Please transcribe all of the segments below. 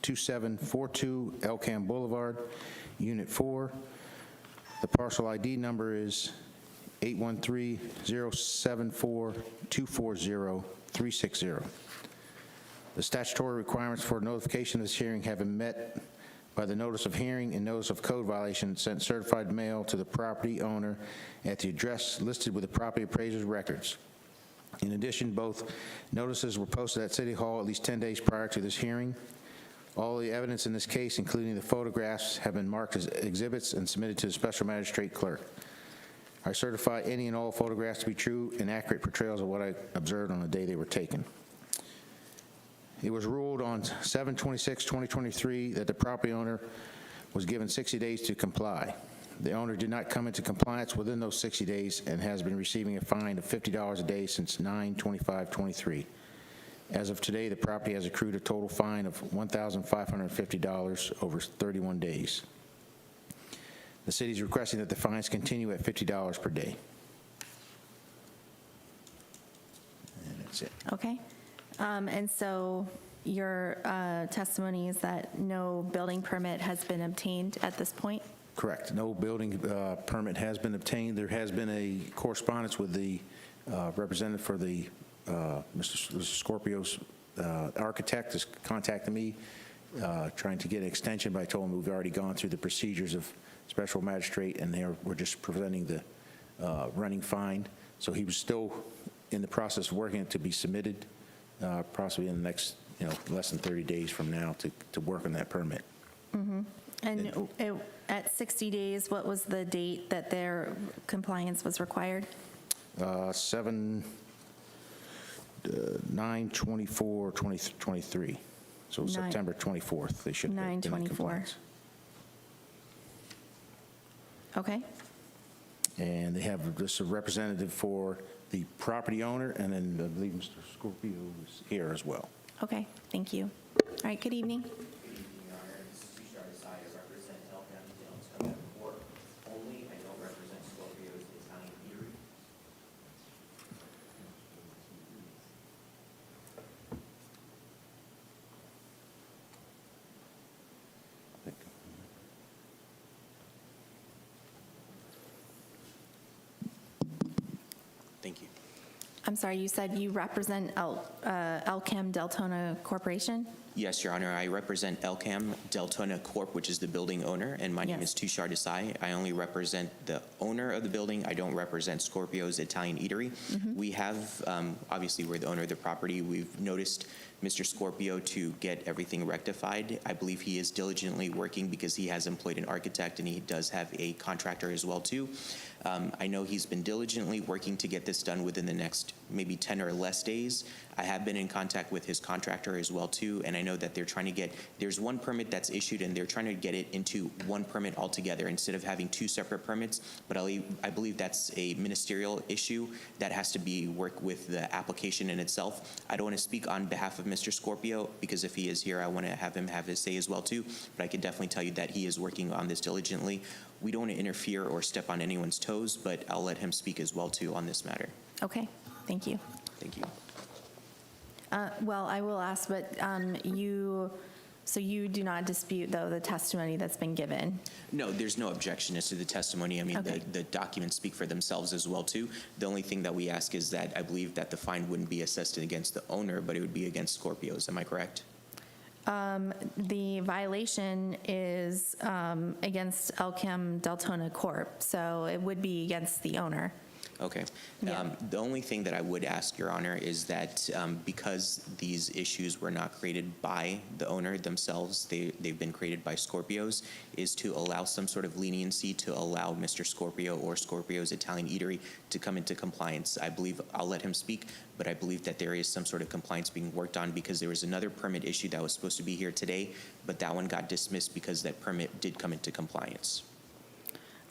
2742 Elkham Boulevard, Unit 4. The parcel ID number is 813-074-240-360. The statutory requirements for notification of this hearing have been met by the notice of hearing and notice of code violation sent certified mail to the property owner at the address listed with the property appraiser's records. In addition, both notices were posted at City Hall at least 10 days prior to this hearing. All the evidence in this case, including the photographs, have been marked as exhibits and submitted to the special magistrate clerk. I certify any and all photographs to be true and accurate portrayals of what I observed on the day they were taken. It was ruled on 7/26/2023 that the property owner was given 60 days to comply. The owner did not come into compliance within those 60 days and has been receiving a fine of $50 a day since 9/25/23. As of today, the property has accrued a total fine of $1,550 over 31 days. The city is requesting that the fines continue at $50 per day. And that's it. Okay. And so your testimony is that no building permit has been obtained at this point? Correct. No building permit has been obtained. There has been a correspondence with the representative for the Mr. Scorpio's architect has contacted me trying to get an extension, but I told him we've already gone through the procedures of special magistrate and we're just presenting the running fine. So he was still in the process of working it to be submitted possibly in the next, less than 30 days from now to work on that permit. Mm-hmm. And at 60 days, what was the date that their compliance was required? 9/24/2023. So September 24th, they should have been in 9/24. compliance. Okay. And they have just a representative for the property owner, and then I believe Mr. Scorpio is here as well. Okay, thank you. All right, good evening. Good evening, Your Honor. This is Tushar Desai. I represent Elkham Deltona Court only. I don't represent Scorpio's Italian Eatery. Thank you. I'm sorry, you said you represent Elkham Deltona Corporation? Yes, Your Honor. I represent Elkham Deltona Corp., which is the building owner, and my name is Tushar Desai. I only represent the owner of the building. I don't represent Scorpio's Italian Eatery. Mm-hmm. We have, obviously, we're the owner of the property. We've noticed Mr. Scorpio to get everything rectified. I believe he is diligently working because he has employed an architect and he does have a contractor as well, too. I know he's been diligently working to get this done within the next maybe 10 or less days. I have been in contact with his contractor as well, too, and I know that they're trying to get, there's one permit that's issued and they're trying to get it into one permit altogether instead of having two separate permits, but I believe that's a ministerial issue that has to be worked with the application in itself. I don't want to speak on behalf of Mr. Scorpio because if he is here, I want to have him have his say as well, too, but I can definitely tell you that he is working on this diligently. We don't want to interfere or step on anyone's toes, but I'll let him speak as well, too, on this matter. Okay, thank you. Thank you. Well, I will ask, but you do not dispute, though, the testimony that's been given? No, there's no objection as to the testimony. I mean, okay. the documents speak for themselves as well, too. The only thing that we ask is that I believe that the fine wouldn't be assessed against the owner, but it would be against Scorpio's. Am I correct? The violation is against Elkham Deltona Corp., so it would be against the owner. Okay. Yeah. The only thing that I would ask, Your Honor, is that because these issues were not created by the owner themselves, they've been created by Scorpio's, is to allow some sort of leniency to allow Mr. Scorpio or Scorpio's Italian Eatery to come into compliance. I believe, I'll let him speak, but I believe that there is some sort of compliance being worked on because there was another permit issue that was supposed to be here today, but that one got dismissed because that permit did come into compliance.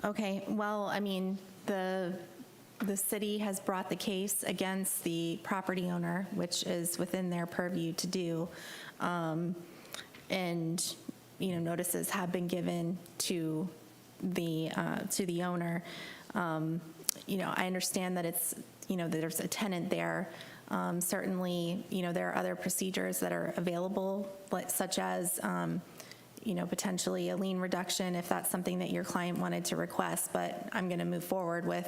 Okay, well, I mean, the city has brought the case against the property owner, which is within their purview to do, and notices have been given to the owner. I understand that it's there's a tenant there. Certainly, there are other procedures that are available, such as, potentially a lien reduction if that's something that your client wanted to request, but I'm going to move forward with,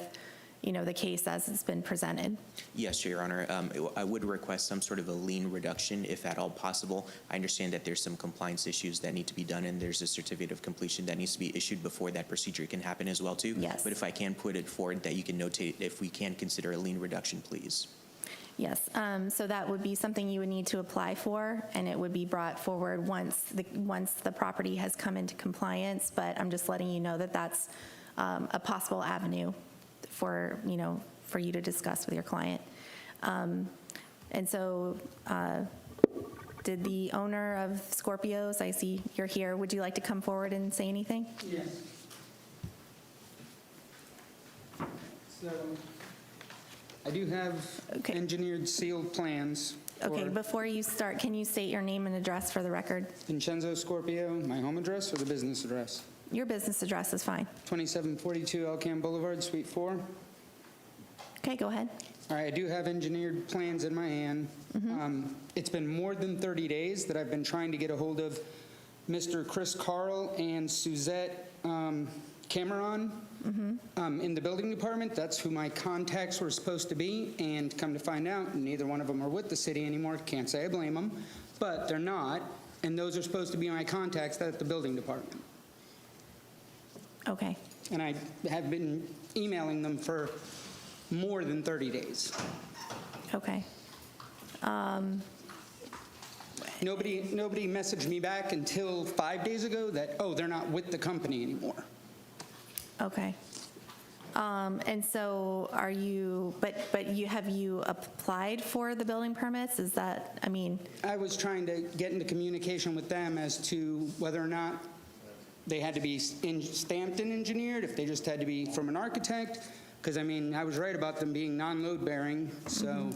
the case as it's been presented. Yes, Your Honor. I would request some sort of a lien reduction if at all possible. I understand that there's some compliance issues that need to be done, and there's a certificate of completion that needs to be issued before that procedure can happen as well, too. Yes. But if I can put it forward, that you can notate if we can consider a lien reduction, please. Yes, so that would be something you would need to apply for, and it would be brought forward once the property has come into compliance, but I'm just letting you know that that's a possible avenue for you to discuss with your client. And so, did the owner of Scorpios, I see you're here, would you like to come forward and say anything? Yes. So, I do have Okay. engineered sealed plans. Okay, for before you start, can you state your name and address for the record? Vincenzo Scorpio, my home address or the business address? Your business address is fine. 2742 Elkham Boulevard, Suite 4. Okay, go ahead. All right, I do have engineered plans in my hand. It's been more than 30 days that I've been trying to get a hold of Mr. Chris Carl and Suzette Cameron in the building department. That's who my contacts were supposed to be, and come to find out, neither one of them are with the city anymore. Can't say I blame them, but they're not, and those are supposed to be my contacts at the building department. Okay. And I have been emailing them for more than 30 days. Okay. Nobody messaged me back until 5 days ago that, oh, they're not with the company anymore. Okay. And so have you applied for the building permits? Is that, I was trying to get into communication with them as to whether or not they had to be stamped and engineered, if they just had to be from an architect, because I was right about them being non-load bearing, so,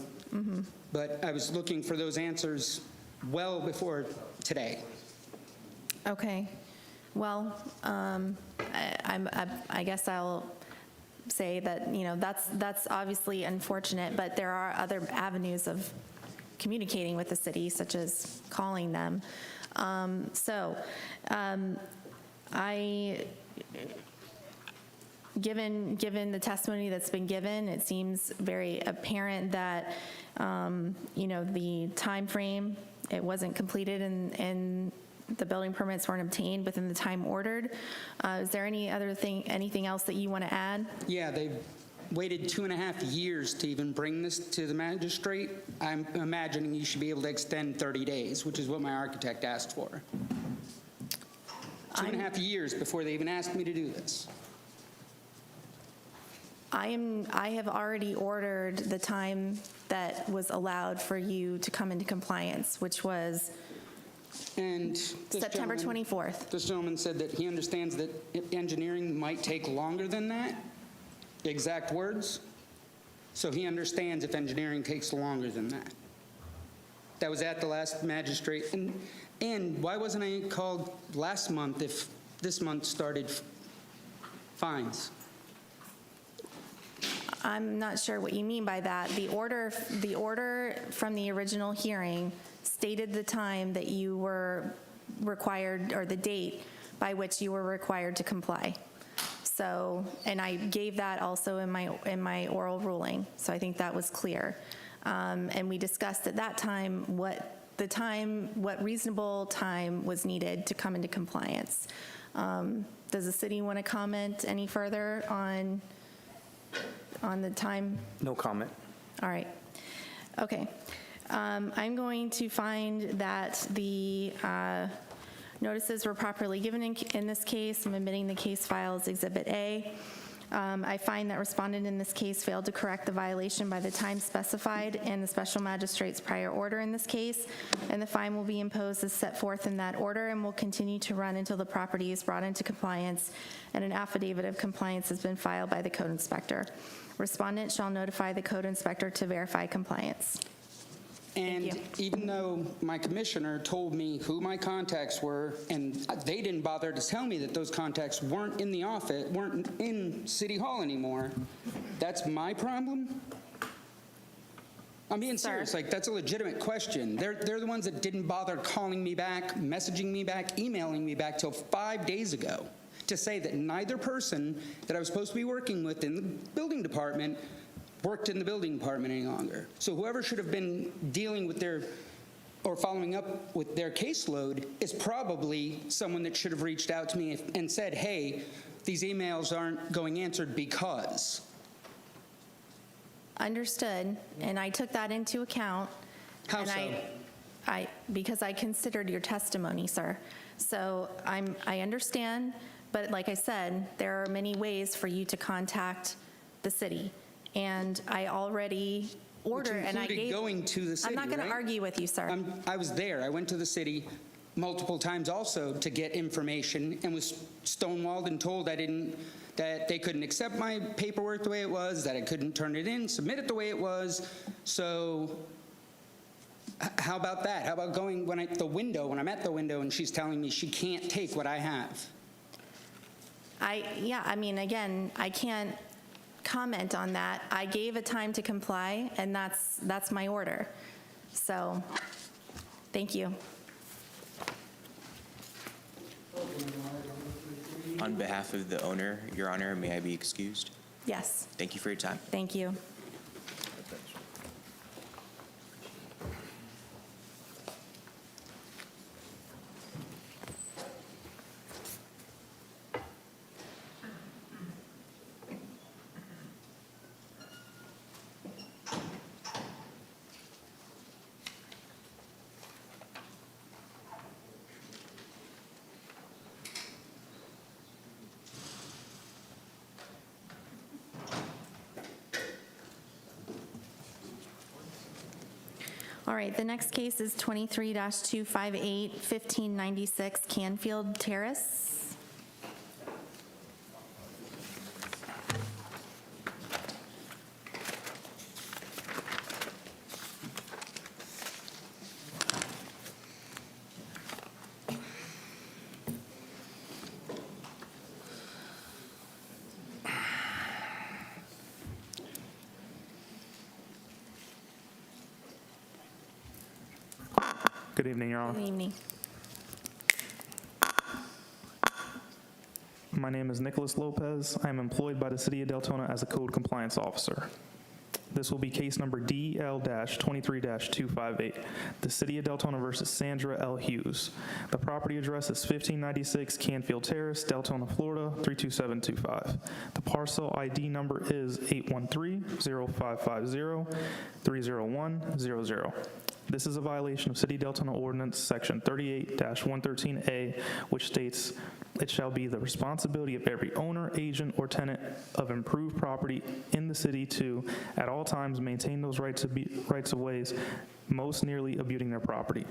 but I was looking for those answers well before today. okay. Well, I guess I'll say that, that's obviously unfortunate, but there are other avenues of communicating with the city, such as calling them. Given the testimony that's been given, it seems very apparent that, the time frame, it wasn't completed and the building permits weren't obtained within the time ordered. Is there anything else that you want to add? Yeah, they've waited 2.5 years to even bring this to the magistrate. I'm imagining you should be able to extend 30 days, which is what my architect asked for. 2.5 years before they even asked me to do this. I have already ordered the time that was allowed for you to come into compliance, which was And this September gentleman- 24th. This gentleman said that he understands that engineering might take longer than that, exact words. So he understands if engineering takes longer than that. That was at the last magistrate. And why wasn't I called last month if this month started fines? I'm not sure what you mean by that. The order from the original hearing stated the time that you were required, or the date by which you were required to comply. So, and I gave that also in my oral ruling, so I think that was clear. And we discussed at that time what reasonable time was needed to come into compliance. Does the city want to comment any further on the time? No comment. All right. Okay. I'm going to find that the notices were properly given in this case. I'm admitting the case file as Exhibit A. I find that respondent in this case failed to correct the violation by the time specified in the special magistrate's prior order in this case, and the fine will be imposed as set forth in that order and will continue to run until the property is brought into compliance and an affidavit of compliance has been filed by the code inspector. Respondent shall notify the code inspector to verify compliance. And even though my commissioner told me who my contacts were, and they didn't bother to tell me that those contacts weren't in the office, weren't in City Hall anymore, that's my problem? I'm being Sir. serious, like, that's a legitimate question. They're the ones that didn't bother calling me back, messaging me back, emailing me back till 5 days ago to say that neither person that I was supposed to be working with in the building department worked in the building department any longer. So whoever should have been dealing with their, or following up with their caseload is probably someone that should have reached out to me and said, hey, these emails aren't going answered because. Understood, and I took that into account. How and so? Because I considered your testimony, sir. So I understand, but like I said, there are many ways for you to contact the city. And I already ordered, and I included gave. going to the city, I'm not going right? to argue with you, sir. I was there. I went to the city multiple times also to get information and was stonewalled and told that they couldn't accept my paperwork the way it was, that I couldn't turn it in, submit it the way it was. So how about that? How about going when I'm at the window and she's telling me she can't take what I have? Again, I can't comment on that. I gave a time to comply, and that's my order. So, thank you. On behalf of the owner, Your Honor, may I be excused? Yes, Thank you for your time. thank you. All right, the next case is 23-258, 1596 Canfield Terrace. Good evening, Your Honor. Good evening. My name is Nicholas Lopez. I am employed by the City of Deltona as a code compliance officer. This will be case number DL-23-258, the City of Deltona versus Sandra L. Hughes. The property address is 1596 Canfield Terrace, Deltona, Florida, 32725. The parcel ID number is 813-0550-30100. This is a violation of City of Deltona Ordinance Section 38-113A, which states, "It shall be the responsibility of every owner, agent, or tenant of improved property in the city to, at all times, maintain those rights of ways most nearly abutting their property.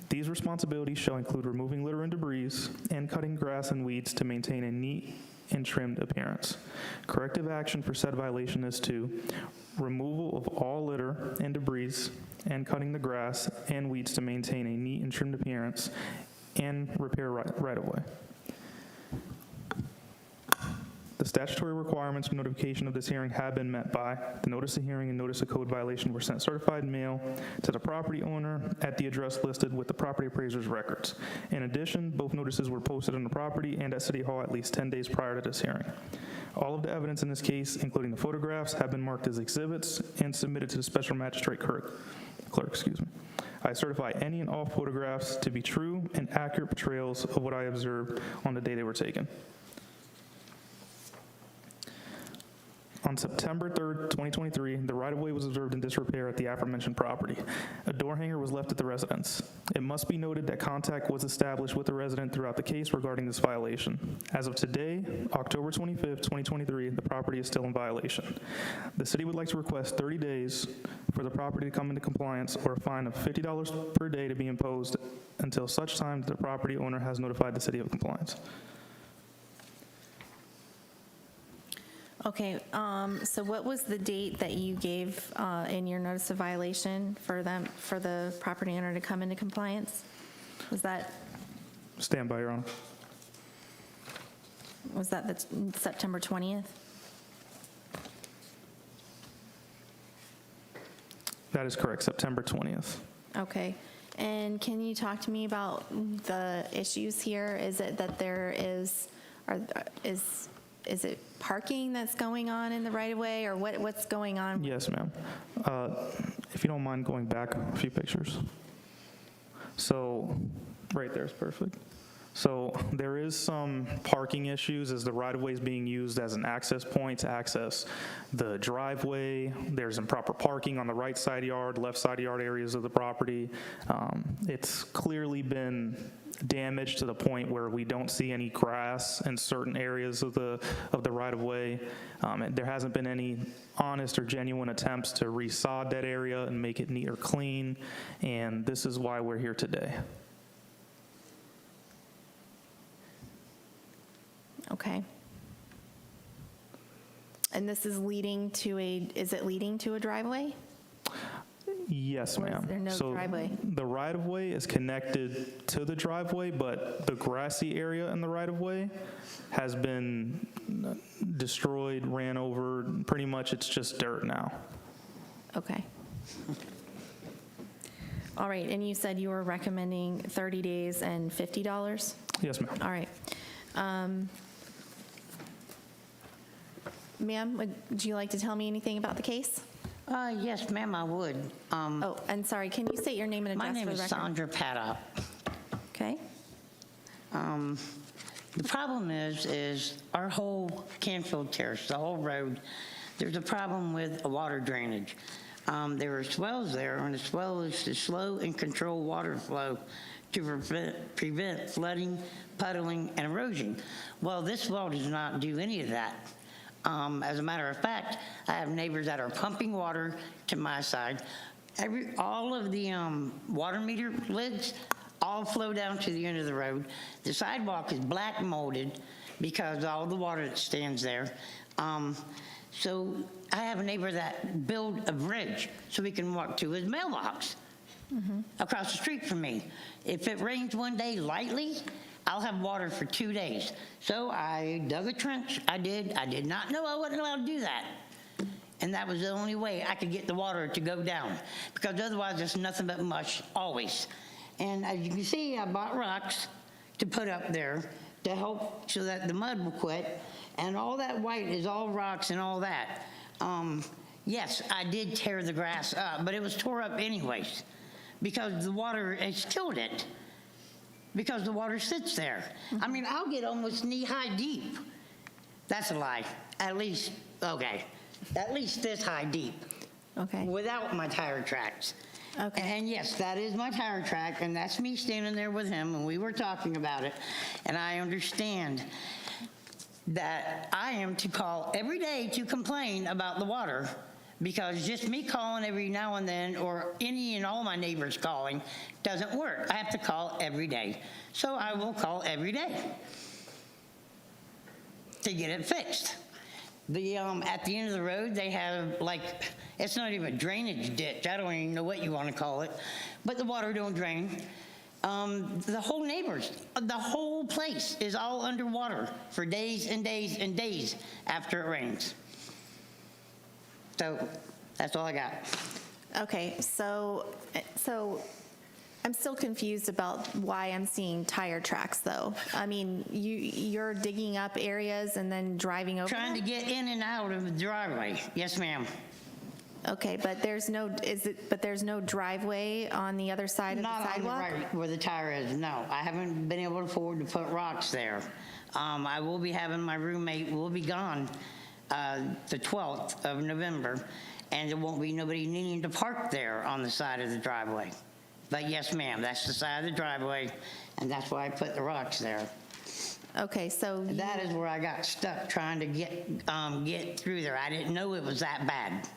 These responsibilities shall include removing litter and debris and cutting grass and weeds to maintain a neat and trimmed appearance. Corrective action for said violation is to removal of all litter and debris and cutting the grass and weeds to maintain a neat and trimmed appearance and repair right-of-way. The statutory requirements for notification of this hearing have been met by the notice of hearing and notice of code violation were sent certified mail to the property owner at the address listed with the property appraiser's records. In addition, both notices were posted on the property and at City Hall at least 10 days prior to this hearing. All of the evidence in this case, including the photographs, have been marked as exhibits and submitted to the special magistrate clerk. I certify any and all photographs to be true and accurate portrayals of what I observed on the day they were taken. On September 3rd, 2023, the right-of-way was observed in disrepair at the aforementioned property. A door hanger was left at the residence. It must be noted that contact was established with the resident throughout the case regarding this violation. As of today, October 25th, 2023, the property is still in violation. The city would like to request 30 days for the property to come into compliance or a fine of $50 per day to be imposed until such time that the property owner has notified the city of compliance. Okay, so what was the date that you gave in your notice of violation for the property owner to come into compliance? Was that Stand by, Your Honor. the September 20th? That is correct, September 20th. Okay. And can you talk to me about the issues here? Is it that there is it parking that's going on in the right-of-way, or what's going on? Yes, ma'am. If you don't mind going back a few pictures. So, right there is perfect. So there is some parking issues as the right-of-way is being used as an access point to access the driveway. There's improper parking on the right side yard, left side yard areas of the property. It's clearly been damaged to the point where we don't see any grass in certain areas of the right-of-way. And there hasn't been any honest or genuine attempts to resod that area and make it neat or clean, and this is why we're here today. Okay. And this is leading to is it leading to a driveway? Yes, Or is ma'am. there no driveway? The right-of-way is connected to the driveway, but the grassy area in the right-of-way has been destroyed, ran over. Pretty much it's just dirt now. Okay. All right, and you said you were recommending 30 days and $50? Yes, ma'am. All right. Ma'am, would you like to tell me anything about the case? Yes, ma'am, I would. Oh, and sorry, can you state your name and My address name for the is record? Sandra Paddock. Okay. The problem is our whole Canfield Terrace, the whole road, there's a problem with a water drainage. There are swells there, and the swell is to slow and control water flow to prevent flooding, puddling, and erosion. Well, this well does not do any of that. As a matter of fact, I have neighbors that are pumping water to my side. All of the water meter lids all flow down to the end of the road. The sidewalk is black molded because of all the water that stands there. So I have a neighbor that built a bridge so he can walk to his mailbox across the street from me. If it rains one day lightly, I'll have water for 2 days. So I dug a trench. I did not know I wasn't allowed to do that. And that was the only way I could get the water to go down, because otherwise there's nothing but mush always. And as you can see, I bought rocks to put up there to help so that the mud will quit. And all that white is all rocks and all that. Yes, I did tear the grass up, but it was tore up anyways because the water has killed it. Because the water sits there. I mean, I'll get almost knee-high deep. That's a lie. At least this high deep. Okay. Without my tire tracks. Okay. And yes, that is my tire track, and that's me standing there with him, and we were talking about it. And I understand that I am to call every day to complain about the water, because just me calling every now and then, or any and all my neighbors calling, doesn't work. I have to call every day. So I will call every day to get it fixed. At the end of the road, they have, like, it's not even a drainage ditch. I don't even know what you want to call it, but the water don't drain. The whole place is all underwater for days and days and days after it rains. So that's all I got. Okay, so I'm still confused about why I'm seeing tire tracks, though. I mean, you're digging up areas and then driving over Trying to them? get in and out of the driveway. Yes, ma'am. Okay, but there's no driveway on the other side of the Not on the sidewalk? right where the tire is, no. I haven't been able to afford to put rocks there. I will be having my roommate will be gone the 12th of November, and there won't be nobody needing to park there on the side of the driveway. But yes, ma'am, that's the side of the driveway, and that's why I put the rocks there. Okay, so That is where I got stuck trying to get through there. I didn't know it was that bad.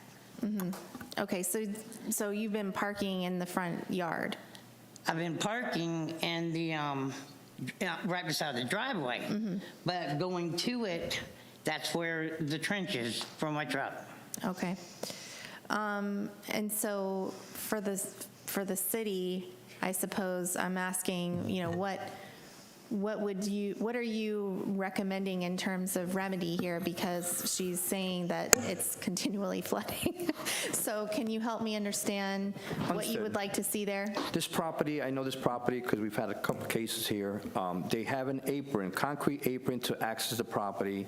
okay, so you've been parking in the front yard? I've been parking in the right beside the driveway, but going to it, that's where the trench is for my truck. Okay. And so for the city, I suppose I'm asking, what are you recommending in terms of remedy here? Because she's saying that it's continually flooding. So can you help me understand what you would like to see there? This property, I know this property because we've had a couple cases here. They have an apron, concrete apron to access the property.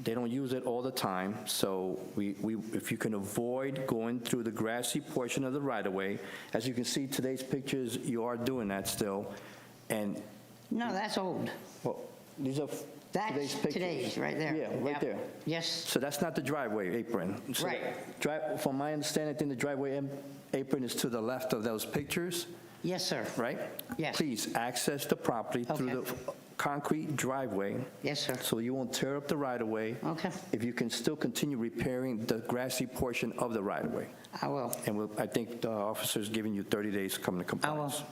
They don't use it all the time, so if you can avoid going through the grassy portion of the right-of-way, as you can see today's pictures, you are doing that still. And, No, that's old. well, these are That's today's pictures. today's, right there. Yeah, right Yep. there. Yes, So that's not the driveway apron. So Right. From my understanding, I think the driveway apron is to the left of those pictures, yes, sir. right? Yes. Please access the property through Okay. the concrete driveway. Yes, sir. So you won't tear up the right-of-way. Okay. If you can still continue repairing the grassy portion of the right-of-way. I will. And I think the officer's giving you 30 days to come to I compliance. will.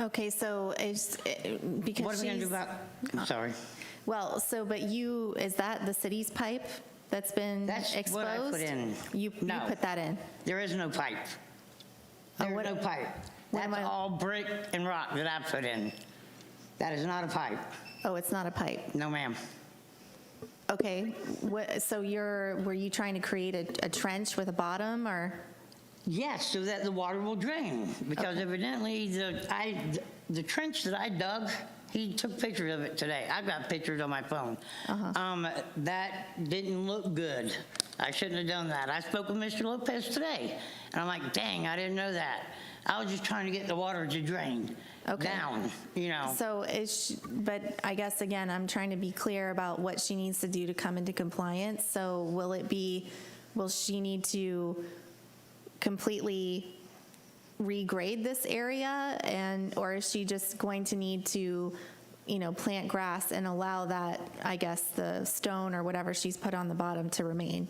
Okay, so because What are we going to do she's, about, I'm sorry. well, so, but is that the city's pipe that's been That's exposed? what I put in. You No. put that in? There is no pipe. There's what- no pipe. what am That's I- all brick and rock that I put in. That is not a pipe. Oh, it's not a pipe. No, ma'am. Okay, so were you trying to create a trench with a bottom, or? Yes, so that the water will drain, because evidently the trench that I dug, he took pictures of it today. I've got pictures on my phone. That didn't look good. I shouldn't have done that. I spoke with Mr. Lopez today, and I'm like, dang, I didn't know that. I was just trying to get the water to drain down, you know. So but I guess, again, I'm trying to be clear about what she needs to do to come into compliance. So will she need to completely regrade this area, or is she just going to need to, plant grass and allow that, I guess, the stone or whatever she's put on the bottom to remain?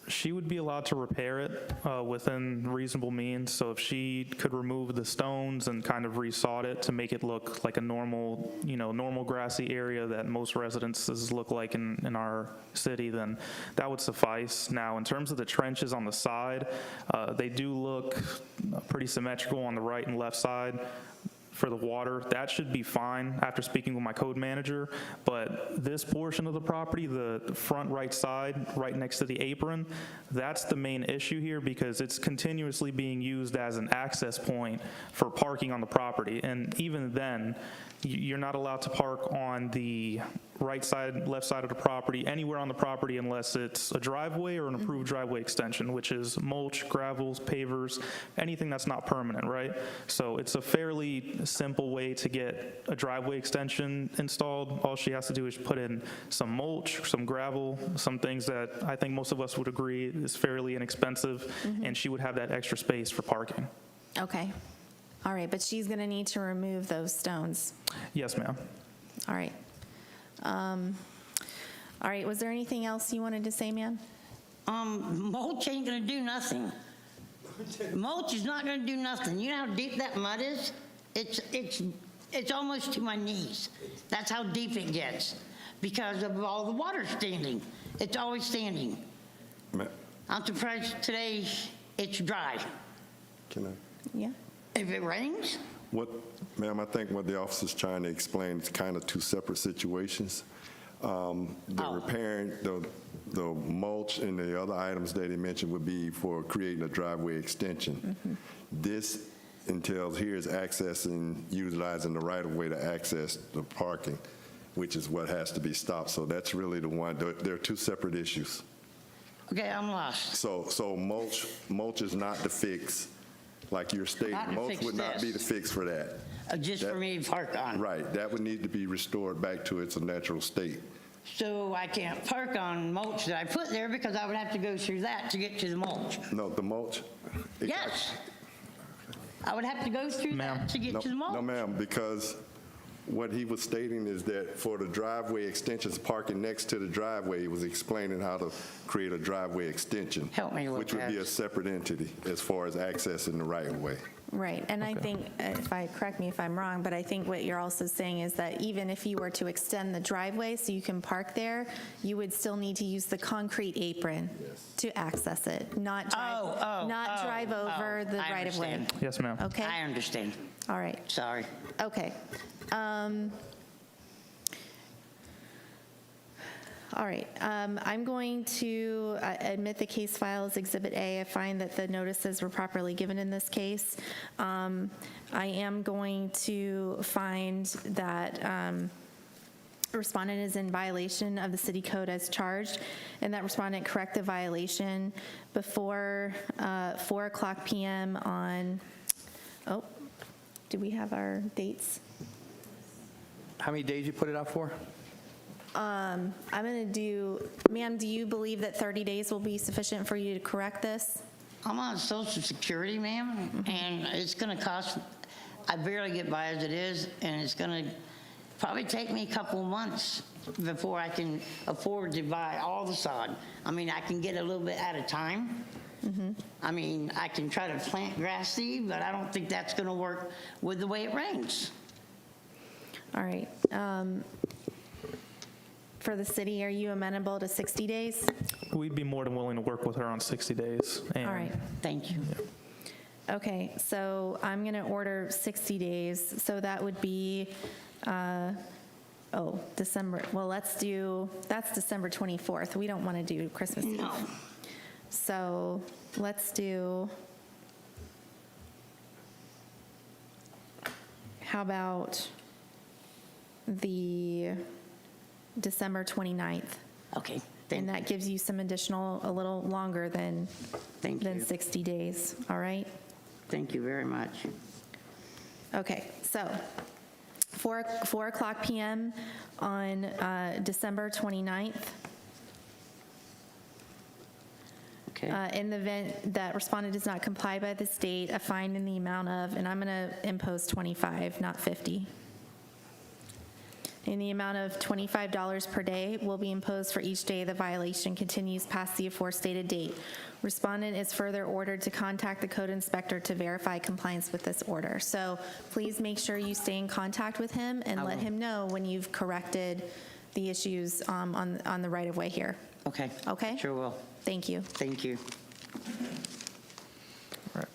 She would be allowed to repair it within reasonable means. So if she could remove the stones and kind of resod it to make it look like a normal, normal grassy area that most residences look like in our city, then that would suffice. Now, in terms of the trenches on the side, they do look pretty symmetrical on the right and left side. For the water, that should be fine after speaking with my code manager, but this portion of the property, the front right side, right next to the apron, that's the main issue here because it's continuously being used as an access point for parking on the property, and even then, you're not allowed to park on the right side, left side of the property, anywhere on the property unless it's a driveway or an approved driveway extension, which is mulch, gravels, pavers, anything that's not permanent, right? So it's a fairly simple way to get a driveway extension installed. All she has to do is put in some mulch, some gravel, some things that I think most of us would agree is fairly inexpensive, and she would have that extra space for parking. Okay. All right, but she's going to need to remove those stones. Yes, ma'am. All right. All right, was there anything else you wanted to say, ma'am? Mulch ain't gonna do nothing. Mulch is not gonna do nothing. You know how deep that mud is? It's almost to my knees. That's how deep it gets because of all the water standing. It's always standing. I'm surprised today it's dry. Can I? Yeah. If it rains, Ma'am, I think what the officer's trying to explain is kind of two separate situations. Repairing the mulch and the other items that he mentioned would be for creating a driveway extension. This entails here is accessing, utilizing the right-of-way to access the parking, which is what has to be stopped. So that's really the one. There are two separate issues. okay, I'm lost. So mulch is not the fix, like you're stating. Not to Mulch fix would not be the this. fix for that. Just for me to park on. Right, that would need to be restored back to its natural state. So I can't park on mulch that I put there because I would have to go through that to get to the mulch. No, the mulch? Yes. I would have to go through that to get to the mulch. No, ma'am, because what he was stating is that for the driveway extensions, parking next to the driveway, he was explaining how to create a driveway extension. Help me with which would be that. a separate entity as far as accessing the right-of-way. Right, and I think, correct me if I'm wrong, but I think what you're also saying is that even if you were to extend the driveway so you can park there, you would still need to use the concrete apron to access it, not drive drive over the I right-of-way. understand. Yes, ma'am. Okay? I understand. All right. Sorry. Okay. All right. I'm going to admit the case file as Exhibit A. I find that the notices were properly given in this case. I am going to find that respondent is in violation of the city code as charged, and that respondent correct the violation before 4 o'clock p.m. on, oh, do we have our dates? How many days you put it out for? I'm going to do, ma'am, do you believe that 30 days will be sufficient for you to correct this? I'm on Social Security, ma'am, and it's going to cost, I barely get by as it is, and it's going to probably take me a couple of months before I can afford to buy all the sod. I mean, I can get a little bit at a time. I mean, I can try to plant grass seed, but I don't think that's going to work with the way it rains. All right. For the city, are you amenable to 60 days? We'd be more than willing to work with her on 60 days. All right. Thank you. Okay, so I'm going to order 60 days. So that would be, December. Well, that's December 24th. We don't want to do Christmas Eve. No. So let's do, how about the December 29th? Okay. And that gives you some additional, a little longer than Thank you. 60 days, all right? Thank you very much. Okay, so 4 o'clock p.m. on December 29th. Okay. In the event that respondent does not comply by this date, a fine in the amount of, and I'm going to impose 25, not 50. In the amount of $25 per day will be imposed for each day the violation continues past the aforestated date. Respondent is further ordered to contact the code inspector to verify compliance with this order. So please make sure you stay in contact with him and let him know when you've corrected the issues on the right-of-way here. Okay. Okay? Sure will. Thank you. Thank you. All right.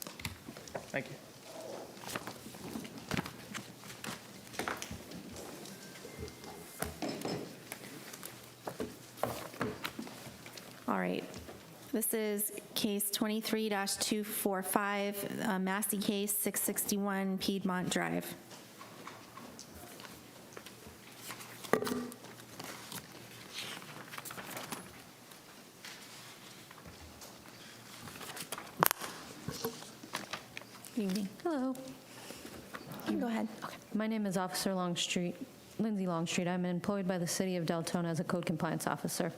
Thank you. All right. This is case 23-245, Massey case, 661 Piedmont Drive. Good evening. Hello. You can go ahead. Okay. My name is Officer Lindsay Longstreet. I'm employed by the City of Deltona as a Code Compliance Officer.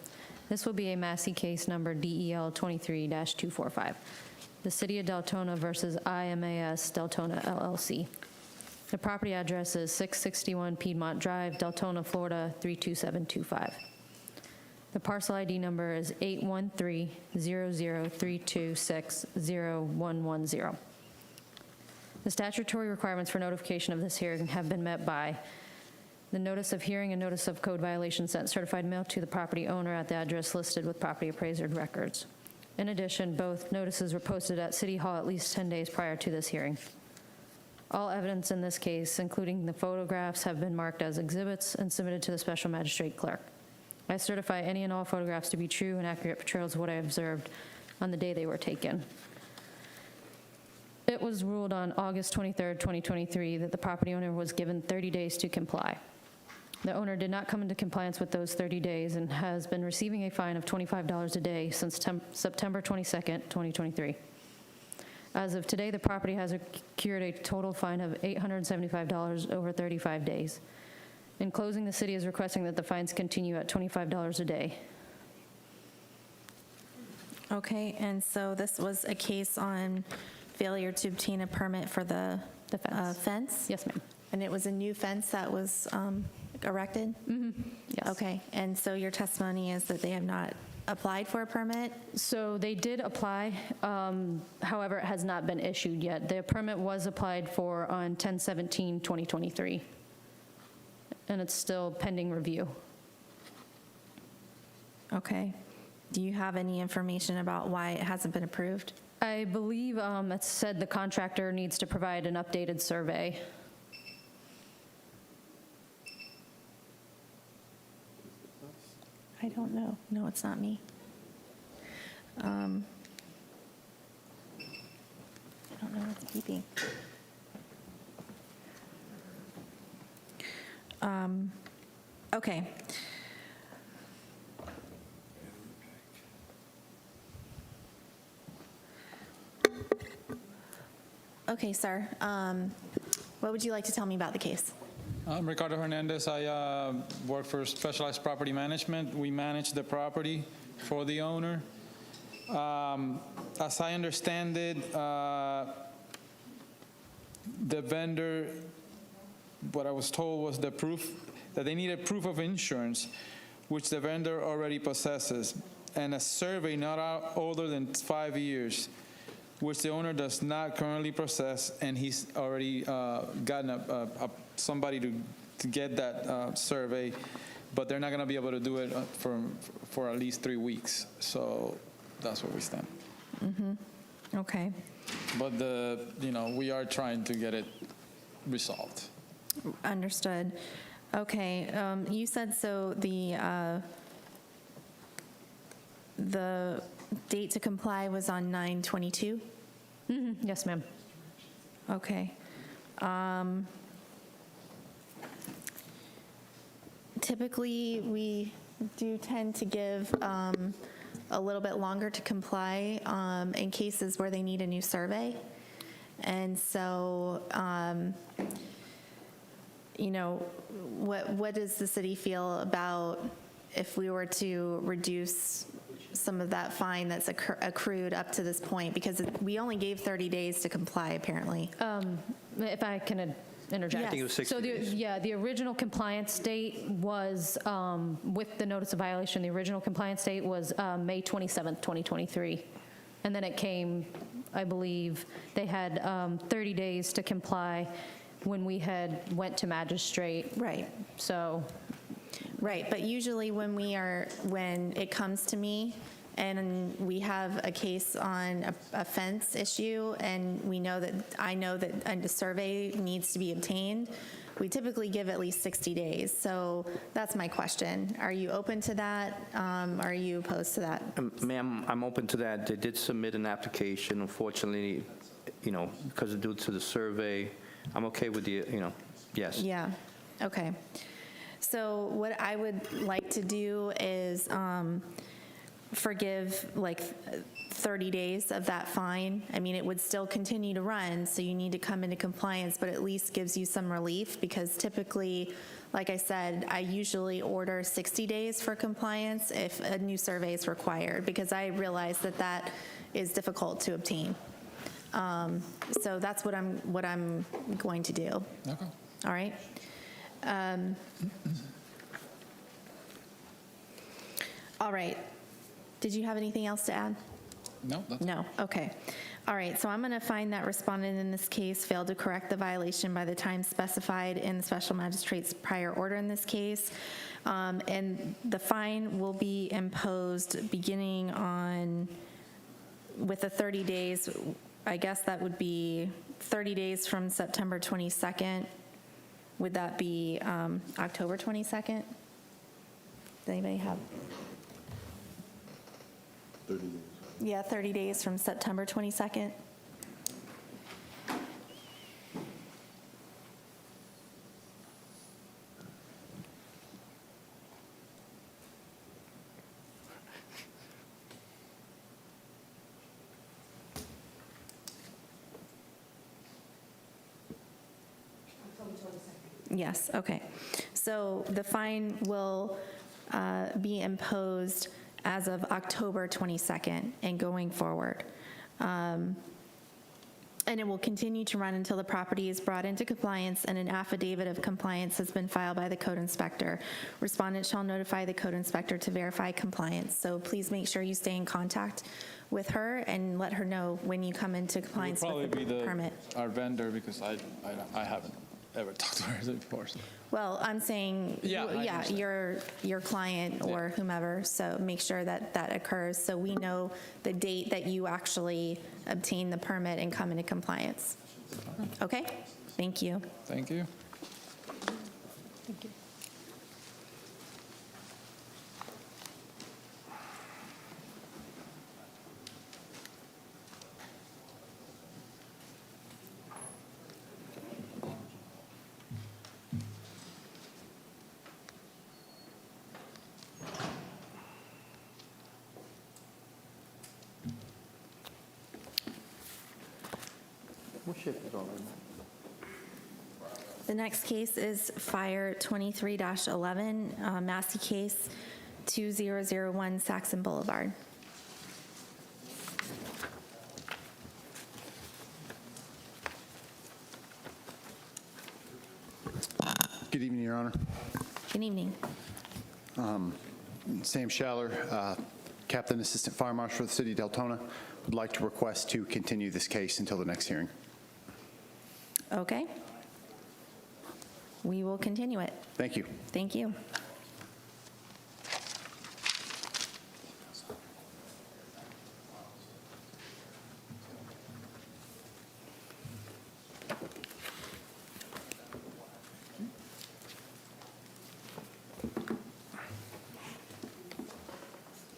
This will be a Massey case number DEL 23-245. The City of Deltona versus IMAS Deltona LLC. The property address is 661 Piedmont Drive, Deltona, Florida 32725. The parcel ID number is 813-00326-0110. The statutory requirements for notification of this hearing have been met by the notice of hearing and notice of code violation sent certified mail to the property owner at the address listed with property appraiser records. In addition, both notices were posted at City Hall at least 10 days prior to this hearing. All evidence in this case, including the photographs, have been marked as exhibits and submitted to the special magistrate clerk. I certify any and all photographs to be true and accurate portrayals of what I observed on the day they were taken. It was ruled on August 23rd, 2023, that the property owner was given 30 days to comply. The owner did not come into compliance with those 30 days and has been receiving a fine of $25 a day since September 22nd, 2023. As of today, the property has accrued a total fine of $875 over 35 days. In closing, the city is requesting that the fines continue at $25 a day. Okay, and so this was a case on failure to obtain a permit for the fence? Yes, ma'am. And it was a new fence that was erected? Yes. Okay, and so your testimony is that they have not applied for a permit? So they did apply, however, it has not been issued yet. The permit was applied for on 10/17/2023, and it's still pending review. Okay. Do you have any information about why it hasn't been approved? I believe it said the contractor needs to provide an updated survey. I don't know. No, it's not me. I don't know what's beeping. Okay. Okay, sir. What would you like to tell me about the case? I'm Ricardo Hernandez. I work for Specialized Property Management. We manage the property for the owner. As I understand it, the vendor, what I was told was the proof, that they needed proof of insurance, which the vendor already possesses, and a survey not older than 5 years, which the owner does not currently possess, and he's already gotten somebody to get that survey, but they're not going to be able to do it for at least 3 weeks. So that's where we stand. Okay. But we are trying to get it resolved. Understood. Okay. You said so the date to comply was on 9/22? Yes, ma'am. Okay. Typically, we do tend to give a little bit longer to comply in cases where they need a new survey. And so, what does the city feel about if we were to reduce some of that fine that's accrued up to this point? Because we only gave 30 days to comply, apparently. If I can interject. I think it was 60 days. The original compliance date was, with the notice of violation, the original compliance date was May 27th, 2023. And then it came, I believe, they had 30 days to comply when we had went to magistrate. Right. So. Right, but usually when it comes to me and we have a case on a fence issue and I know that a survey needs to be obtained, we typically give at least 60 days. So that's my question. Are you open to that? Are you opposed to that? Ma'am, I'm open to that. They did submit an application. Unfortunately, because due to the survey, I'm okay with yes. Yeah, okay. So what I would like to do is forgive like 30 days of that fine. I mean, it would still continue to run, so you need to come into compliance, but at least gives you some relief, because typically, like I said, I usually order 60 days for compliance if a new survey is required, because I realize that is difficult to obtain. So that's what I'm going to do. Okay. All right. All right. Did you have anything else to add? No, that's No. Okay. All right. So I'm going to find that respondent in this case failed to correct the violation by the time specified in the special magistrate's prior order in this case. And the fine will be imposed beginning with the 30 days. I guess that would be 30 days from September 22nd. Would that be October 22nd? Does anybody have? 30 days. Yeah, 30 days from September 22nd. Yes, okay. So the fine will be imposed as of October 22nd and going forward. And it will continue to run until the property is brought into compliance and an affidavit of compliance has been filed by the code inspector. Respondent shall notify the code inspector to verify compliance. So please make sure you stay in contact with her and let her know when you come into compliance with the permit. Our vendor, because I haven't ever talked to her before. So. Well, I'm saying, Yeah, I understand. your client or whomever, so make sure that that occurs, so we know the date that you actually obtain the permit and come into compliance. Okay? Thank you. Thank you. What shift is on? The next case is Fire 23-11, Massey Case 2001 Saxon Boulevard. Good evening, Your Honor. Good evening. Sam Schaller, Captain Assistant Fire Marshal of the City of Deltona, would like to request to continue this case until the next hearing. Okay. We will continue it. Thank you. Thank you.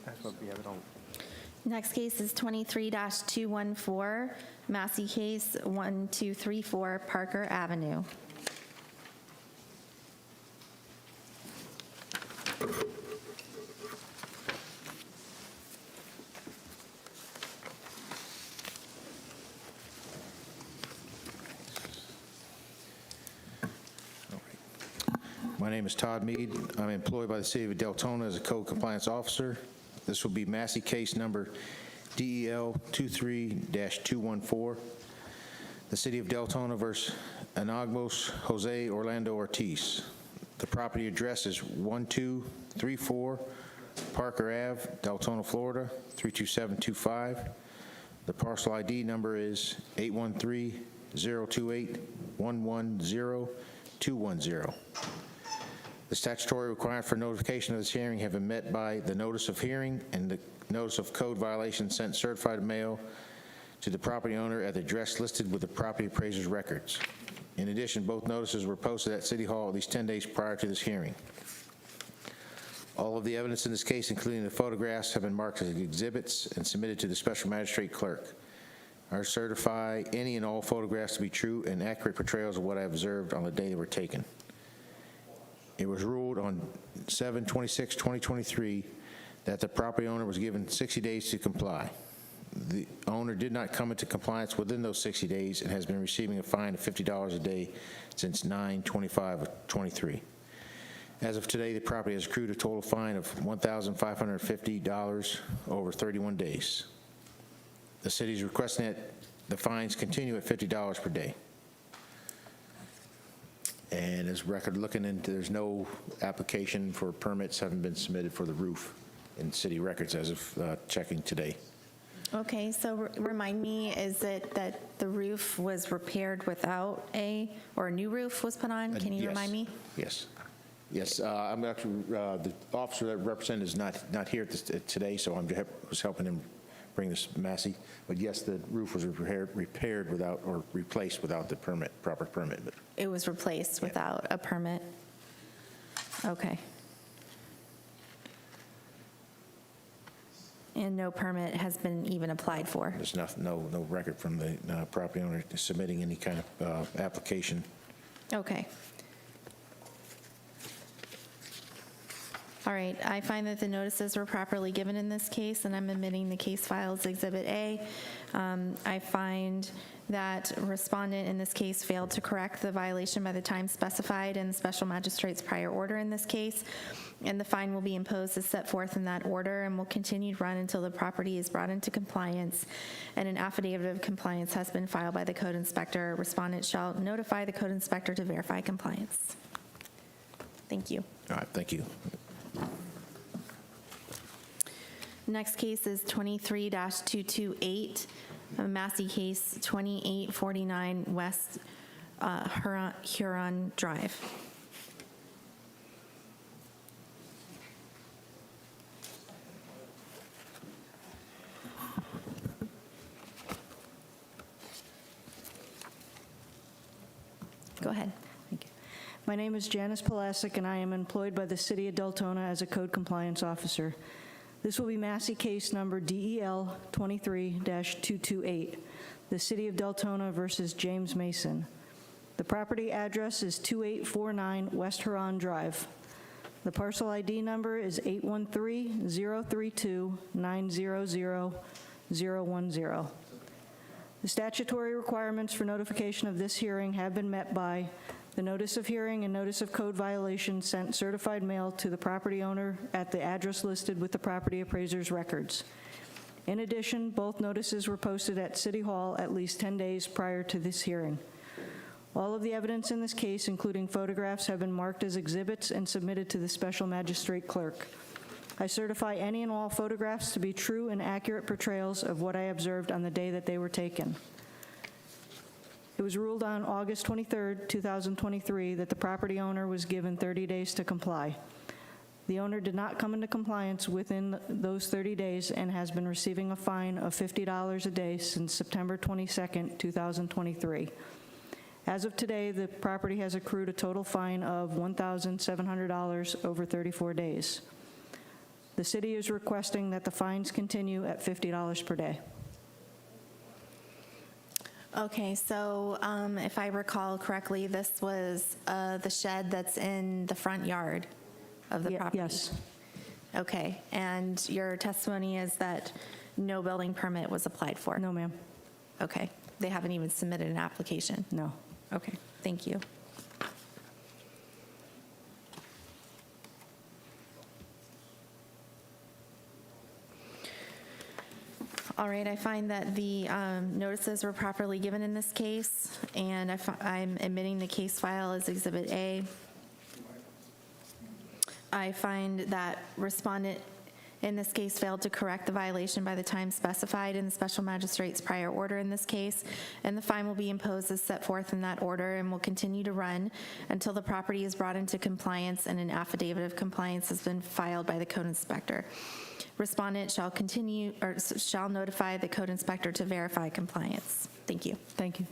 That's what we have it on. Next case is 23-214, Massey Case 1234 Parker Avenue. My name is Todd Mead. I'm employed by the City of Deltona as a code compliance officer. This will be Massey case number DEL 23-214. The City of Deltona versus Anagmos Jose Orlando Ortiz. The property address is 1234 Parker Ave, Deltona, Florida 32725. The parcel ID number is 813-028-110-210. The statutory requirements for notification of this hearing have been met by the notice of hearing and the notice of code violation sent certified mail to the property owner at the address listed with the property appraiser's records. In addition, both notices were posted at City Hall at least 10 days prior to this hearing. All of the evidence in this case, including the photographs, have been marked as exhibits and submitted to the special magistrate clerk. I certify any and all photographs to be true and accurate portrayals of what I observed on the day they were taken. It was ruled on 7/26/2023 that the property owner was given 60 days to comply. The owner did not come into compliance within those 60 days and has been receiving a fine of $50 a day since 9/25/23. As of today, the property has accrued a total fine of $1,550 over 31 days. The city is requesting that the fines continue at $50 per day. And as record looking into, there's no application for permits haven't been submitted for the roof in city records as of checking today. Okay, so remind me, is it that the roof was repaired without or a new roof was put on? Can you Yes. remind me? Yes. Yes, I'm actually, the officer that represented is not here today, so I was helping him bring this Massey. But yes, the roof was repaired without, or replaced without the proper permit. But It was replaced without a permit? Okay. And no permit has been even applied for? there's no record from the property owner submitting any kind of application. Okay. All right, I find that the notices were properly given in this case, and I'm admitting the case file as Exhibit A. I find that respondent in this case failed to correct the violation by the time specified in the special magistrate's prior order in this case, and the fine will be imposed as set forth in that order and will continue to run until the property is brought into compliance and an affidavit of compliance has been filed by the code inspector. Respondent shall notify the code inspector to verify compliance. Thank you. All right, thank you. Next case is 23-228, Massey case 2849 West Huron Drive. Go ahead. Thank you. My name is Janice Palasic, and I am employed by the City of Deltona as a code compliance officer. This will be Massey case number DEL 23-228, the City of Deltona versus James Mason. The property address is 2849 West Huron Drive. The parcel ID number is 813-032-900-010. The statutory requirements for notification of this hearing have been met by the notice of hearing and notice of code violation sent certified mail to the property owner at the address listed with the property appraiser's records. In addition, both notices were posted at City Hall at least 10 days prior to this hearing. All of the evidence in this case, including photographs, have been marked as exhibits and submitted to the special magistrate clerk. I certify any and all photographs to be true and accurate portrayals of what I observed on the day that they were taken. It was ruled on August 23rd, 2023, that the property owner was given 30 days to comply. The owner did not come into compliance within those 30 days and has been receiving a fine of $50 a day since September 22nd, 2023. As of today, the property has accrued a total fine of $1,700 over 34 days. The city is requesting that the fines continue at $50 per day. Okay, so if I recall correctly, this was the shed that's in the front yard of the property? Yes. Okay, and your testimony is that no building permit was applied for? No, ma'am. Okay, they haven't even submitted an application? No. Okay, thank you. All right, I find that the notices were properly given in this case, and I'm admitting the case file as Exhibit A. I find that respondent in this case failed to correct the violation by the time specified in the special magistrate's prior order in this case, and the fine will be imposed as set forth in that order and will continue to run until the property is brought into compliance and an affidavit of compliance has been filed by the code inspector. Respondent shall continue, or shall notify the code inspector to verify compliance. Thank you. Thank you.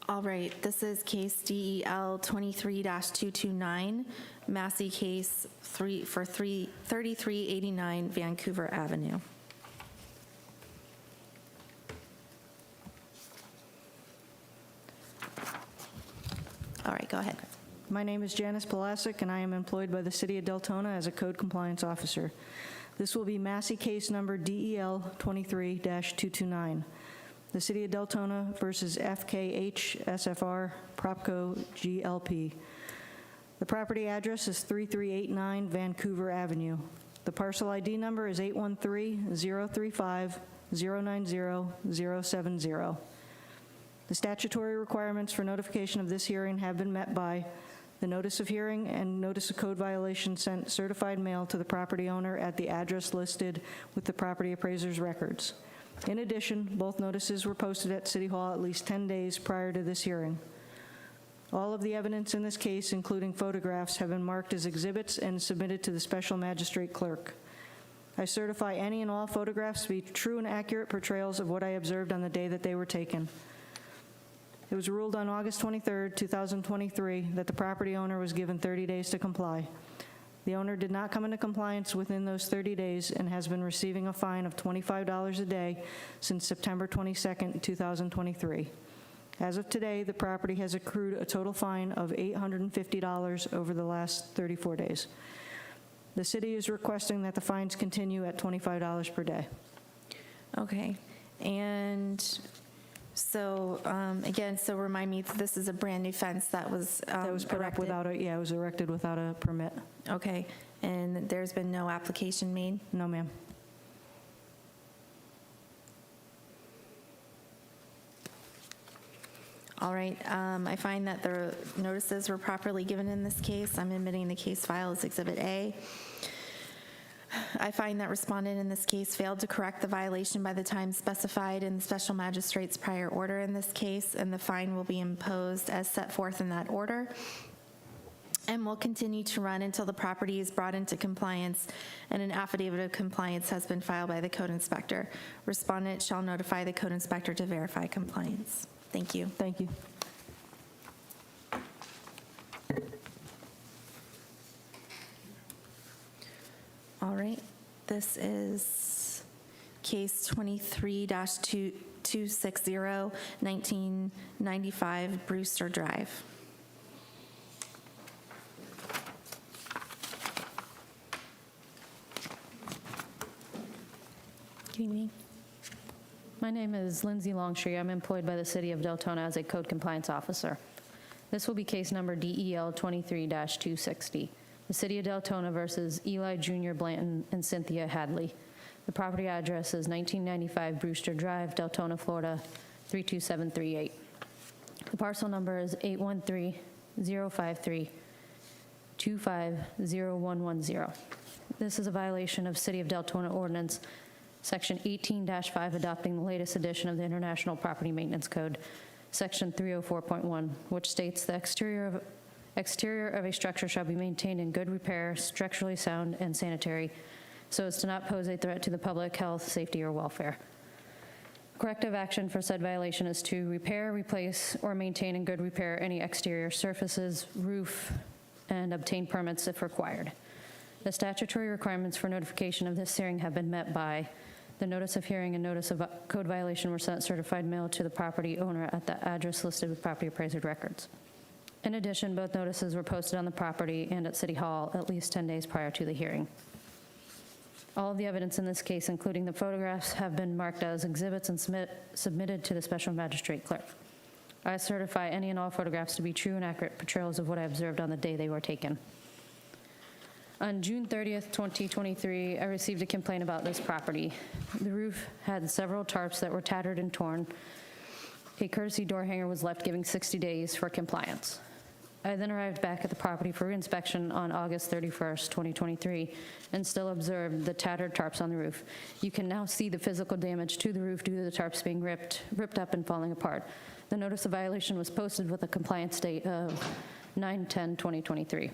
All right, this is case DEL 23-229, Massey case 3389 Vancouver Avenue. All right, go ahead. My name is Janice Palasic, and I am employed by the City of Deltona as a code compliance officer. This will be Massey case number DEL 23-229. The City of Deltona versus FKH SFR Propco GLP. The property address is 3389 Vancouver Avenue. The parcel ID number is 813-035-090-070. The statutory requirements for notification of this hearing have been met by the notice of hearing and notice of code violation sent certified mail to the property owner at the address listed with the property appraiser's records. In addition, both notices were posted at City Hall at least 10 days prior to this hearing. All of the evidence in this case, including photographs, have been marked as exhibits and submitted to the special magistrate clerk. I certify any and all photographs to be true and accurate portrayals of what I observed on the day that they were taken. It was ruled on August 23rd, 2023, that the property owner was given 30 days to comply. The owner did not come into compliance within those 30 days and has been receiving a fine of $25 a day since September 22nd, 2023. As of today, the property has accrued a total fine of $850 over the last 34 days. The city is requesting that the fines continue at $25 per day. Okay, and so again, so remind me, this is a brand new fence that was That was put up erected? without a, yeah, it was erected without a permit. Okay, and there's been no application made? No, ma'am. All right, I find that the notices were properly given in this case. I'm admitting the case file as Exhibit A. I find that respondent in this case failed to correct the violation by the time specified in the special magistrate's prior order in this case, and the fine will be imposed as set forth in that order, and will continue to run until the property is brought into compliance and an affidavit of compliance has been filed by the code inspector. Respondent shall notify the code inspector to verify compliance. Thank you. Thank you. All right, this is case 23-260, 1995 Brewster Drive. Good evening. My name is Lindsay Longstreet. I'm employed by the City of Deltona as a code compliance officer. This will be case number DEL 23-260. The City of Deltona versus Eli Jr. Blanton and Cynthia Hadley. The property address is 1995 Brewster Drive, Deltona, Florida, 32738. The parcel number is 813-053-250110. This is a violation of City of Deltona Ordinance, Section 18-5, adopting the latest edition of the International Property Maintenance Code, Section 304.1, which states the exterior of a structure shall be maintained in good repair, structurally sound, and sanitary, so as to not pose a threat to the public health, safety, or welfare. Corrective action for said violation is to repair, replace, or maintain in good repair any exterior surfaces, roof, and obtain permits if required. The statutory requirements for notification of this hearing have been met by the notice of hearing and notice of code violation were sent certified mail to the property owner at the address listed with property appraiser records. In addition, both notices were posted on the property and at City Hall at least 10 days prior to the hearing. All of the evidence in this case, including the photographs, have been marked as exhibits and submitted to the special magistrate clerk. I certify any and all photographs to be true and accurate portrayals of what I observed on the day they were taken. On June 30th, 2023, I received a complaint about this property. The roof had several tarps that were tattered and torn. A courtesy door hanger was left, giving 60 days for compliance. I then arrived back at the property for reinspection on August 31st, 2023, and still observed the tattered tarps on the roof. You can now see the physical damage to the roof due to the tarps being ripped up and falling apart. The notice of violation was posted with a compliance date of 9/10/2023.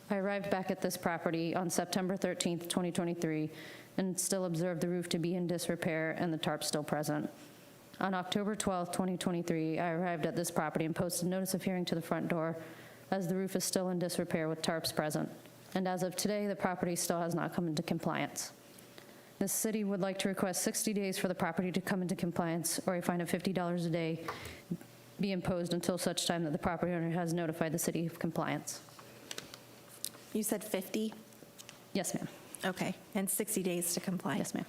I arrived back at this property on September 13th, 2023, and still observed the roof to be in disrepair and the tarp still present. On October 12th, 2023, I arrived at this property and posted notice of hearing to the front door as the roof is still in disrepair with tarps present. And as of today, the property still has not come into compliance. The city would like to request 60 days for the property to come into compliance, or a fine of $50 a day be imposed until such time that the property owner has notified the city of compliance. You said 50? Yes, ma'am. Okay, and 60 days to comply? Yes, ma'am.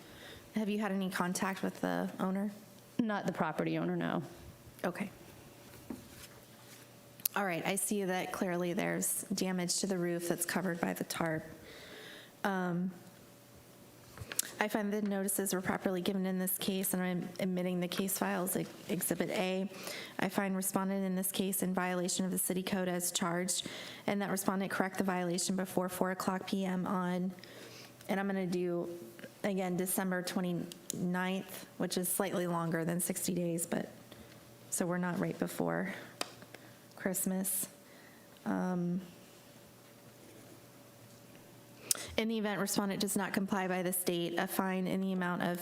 Have you had any contact with the owner? Not the property owner, no. Okay. All right, I see that clearly there's damage to the roof that's covered by the tarp. I find the notices were properly given in this case, and I'm admitting the case files Exhibit A. I find respondent in this case in violation of the city code as charged, and that respondent correct the violation before 4:00 p.m. on, and I'm going to do, again, December 29th, which is slightly longer than 60 days, but, so we're not right before Christmas. In the event respondent does not comply by this date, a fine in the amount of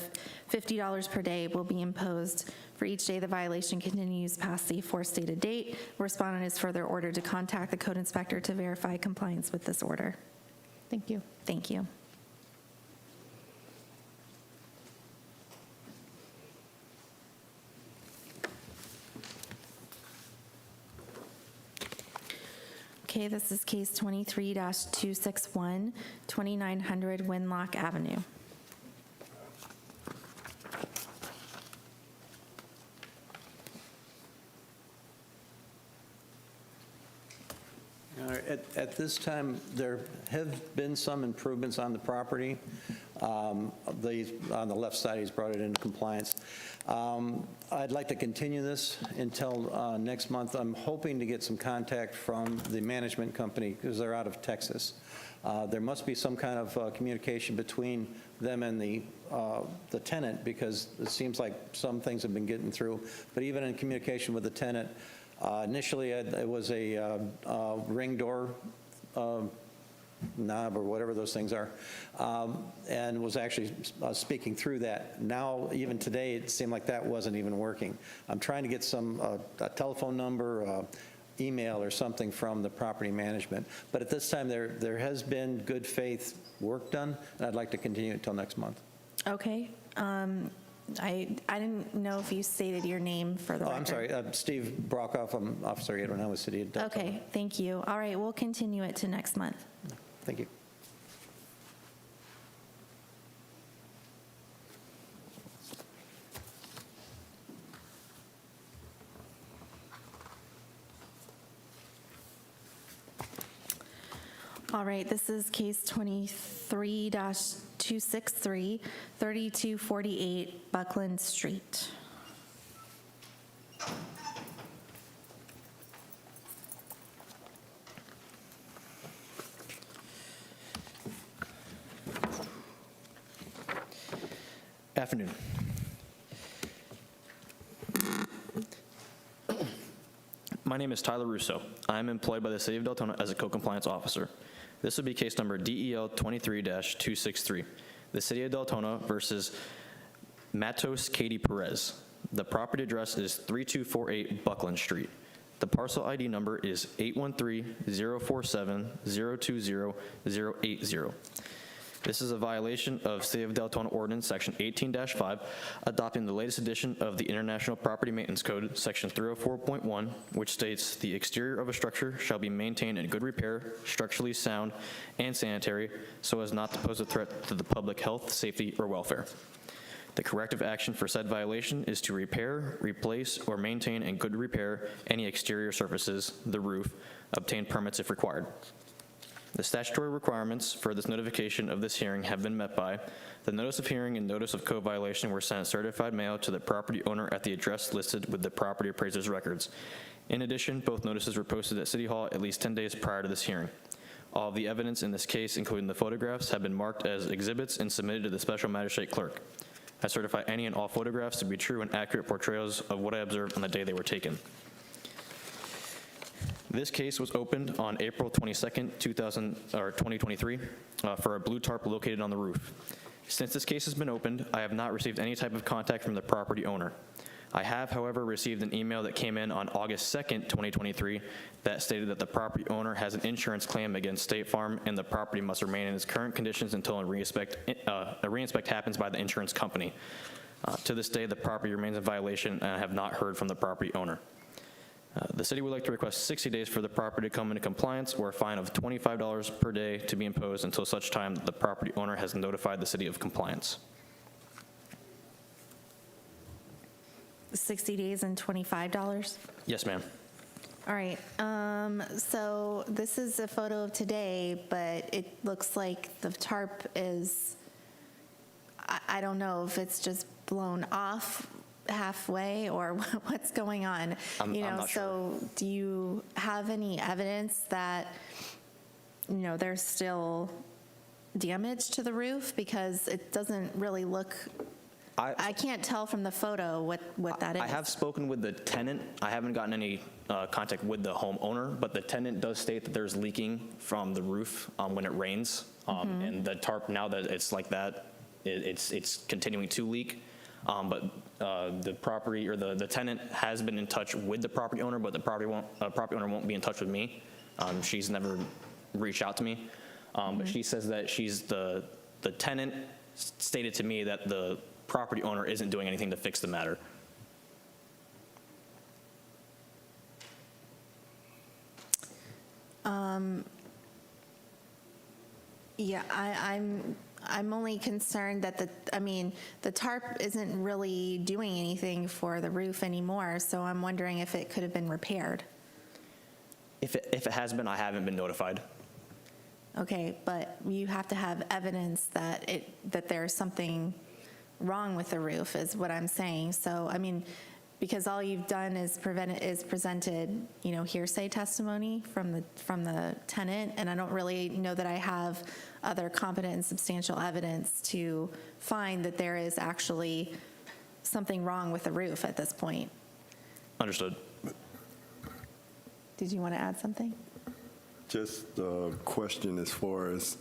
$50 per day will be imposed for each day the violation continues past the aforestated date. Respondent is further ordered to contact the code inspector to verify compliance with this order. Thank you. Thank you. Okay, this is case 23-261, 2900 Winlock Avenue. At this time, there have been some improvements on the property. On the left side, he's brought it into compliance. I'd like to continue this until next month. I'm hoping to get some contact from the management company because they're out of Texas. There must be some kind of communication between them and the tenant, because it seems like some things have been getting through. But even in communication with the tenant, initially it was a ring door knob or whatever those things are, and was actually speaking through that. Now, even today, it seemed like that wasn't even working. I'm trying to get a telephone number, email or something from the property management. But at this time, there has been good faith work done, and I'd like to continue until next month. Okay. I didn't know if you stated your name for the record. I'm sorry, Steve Brokoff, I'm Officer Edwin with City of Deltona. Okay, thank you. All right, we'll continue it to next month. Thank you. All right, this is case 23-263, 3248 Buckland Street. Afternoon. My name is Tyler Russo. I am employed by the City of Deltona as a co-compliance officer. This would be case number DEL 23-263, the City of Deltona versus Matos Katie Perez. The property address is 3248 Buckland Street. The parcel ID number is 813-047-020-080. This is a violation of City of Deltona Ordinance Section 18-5, adopting the latest edition of the International Property Maintenance Code, Section 304.1, which states the exterior of a structure shall be maintained in good repair, structurally sound, and sanitary, so as not to pose a threat to the public health, safety, or welfare. The corrective action for said violation is to repair, replace, or maintain in good repair any exterior surfaces, the roof, obtain permits if required. The statutory requirements for this notification of this hearing have been met by the notice of hearing and notice of code violation were sent certified mail to the property owner at the address listed with the property appraiser's records. In addition, both notices were posted at City Hall at least 10 days prior to this hearing. All of the evidence in this case, including the photographs, have been marked as exhibits and submitted to the special magistrate clerk. I certify any and all photographs to be true and accurate portrayals of what I observed on the day they were taken. This case was opened on April 22nd, 2023 for a blue tarp located on the roof. Since this case has been opened, I have not received any type of contact from the property owner. I have, however, received an email that came in on August 2nd, 2023 that stated that the property owner has an insurance claim against State Farm and the property must remain in its current conditions until a reinspect happens by the insurance company. To this day, the property remains in violation and I have not heard from the property owner. The city would like to request 60 days for the property to come into compliance or a fine of $25 per day to be imposed until such time that the property owner has notified the city of compliance. 60 days and $25? Yes, ma'am. All right, so this is a photo of today, but it looks like the tarp is, I don't know if it's just blown off halfway or what's going on. I'm not so sure. Do you have any evidence that, there's still damage to the roof? Because it doesn't really look, I can't tell from the photo what that is. I have spoken with the tenant. I haven't gotten any contact with the homeowner, but the tenant does state that there's leaking from the roof when it rains. And the tarp, now that it's like that, it's continuing to leak. But the property or the tenant has been in touch with the property owner, but the property owner won't be in touch with me. She's never reached out to me. But she says that the tenant stated to me that the property owner isn't doing anything to fix the matter. Yeah, I'm only concerned that the tarp isn't really doing anything for the roof anymore, so I'm wondering if it could have been repaired. If it has been, I haven't been notified. Okay, but you have to have evidence that there's something wrong with the roof, is what I'm saying. So, because all you've done is presented, hearsay testimony from the tenant, and I don't really know that I have other competent and substantial evidence to find that there is actually something wrong with the roof at this point. Understood. Did you want to add something? Just a question as far as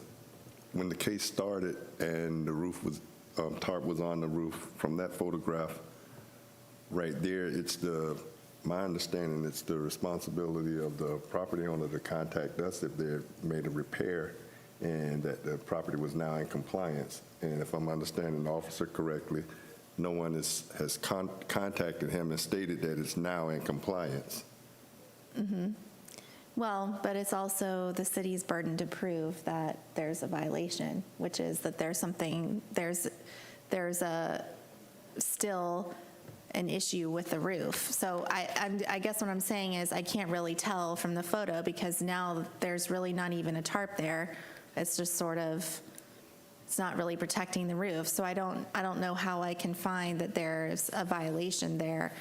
when the case started and the roof was, tarp was on the roof, from that photograph right there, my understanding, it's the responsibility of the property owner to contact us if they made a repair and that the property was now in compliance. And if I'm understanding the officer correctly, no one has contacted him and stated that it's now in compliance. Well, but it's also the city's burden to prove that there's a violation, which is that there's still an issue with the roof. So I guess what I'm saying is I can't really tell from the photo because now there's really not even a tarp there. It's just sort of, it's not really protecting the roof. So I don't know how I can find that there's a violation there.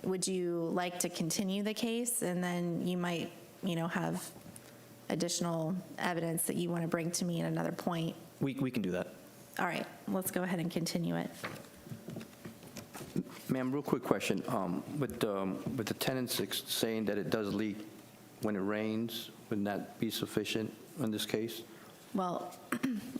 Would you like to continue the case, and then you might, have additional evidence that you want to bring to me at another point? We can do that. All right, let's go ahead and continue it. Ma'am, real quick question. With the tenants saying that it does leak when it rains, wouldn't that be sufficient in this case? Well,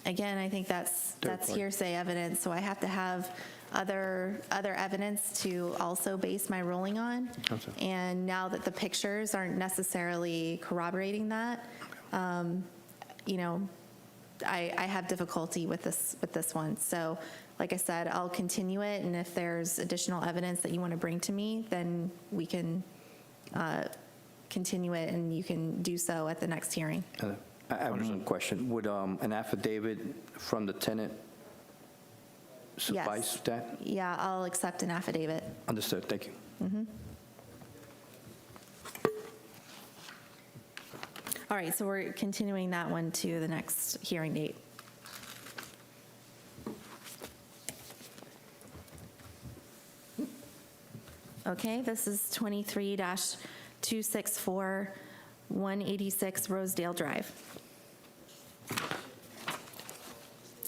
again, I think that's hearsay evidence, so I have to have other evidence to also base my ruling on. Okay. And now that the pictures aren't necessarily corroborating that, I have difficulty with this one. So, like I said, I'll continue it, and if there's additional evidence that you want to bring to me, then we can continue it, and you can do so at the next hearing. I have one question. Would an affidavit from the tenant suffice Yes. that? Yeah, I'll accept an affidavit. Understood. Thank you. All right, so we're continuing that one to the next hearing date. Okay, this is 23-264, 186 Rosedale Drive.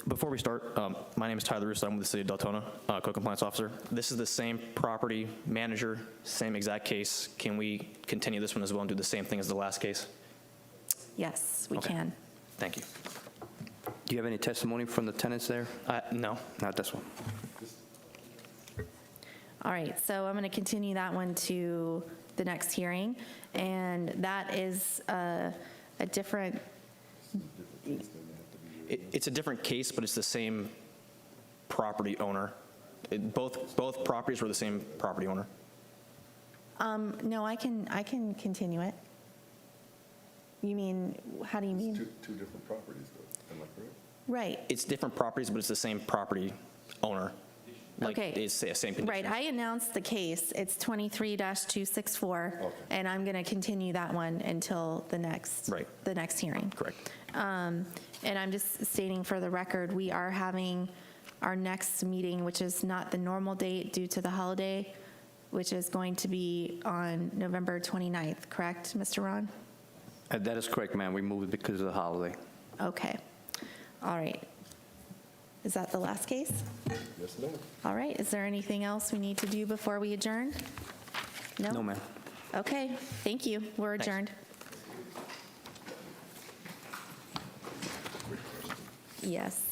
Before we start, my name is Tyler Russo. I'm with the City of Deltona, Code Compliance Officer. This is the same property manager, same exact case. Can we continue this one as well and do the same thing as the last case? Yes, we Okay. can. Thank you. Do you have any testimony from the tenants there? No. Not this one. All right, so I'm going to continue that one to the next hearing, and that is a different, It's a different case, but it's the same property owner. Both properties were the same property owner. no, I can continue it. You mean, how do you mean? Two different properties, though. Am I correct? Right. It's different properties, but it's the same property owner. Okay. It's the same condition. Right, I announced the case. It's 23-264, Okay. and I'm going to continue that one until the next hearing. Correct. And I'm just stating for the record, we are having our next meeting, which is not the normal date due to the holiday, which is going to be on November 29th, correct, Mr. Ron? That is correct, ma'am. We moved it because of the holiday. Okay. All right. Is that the last case? Yes, ma'am. All right. Is there anything else we need to do before we adjourn? No? No, ma'am. Okay. Thank you. We're adjourned. Yes.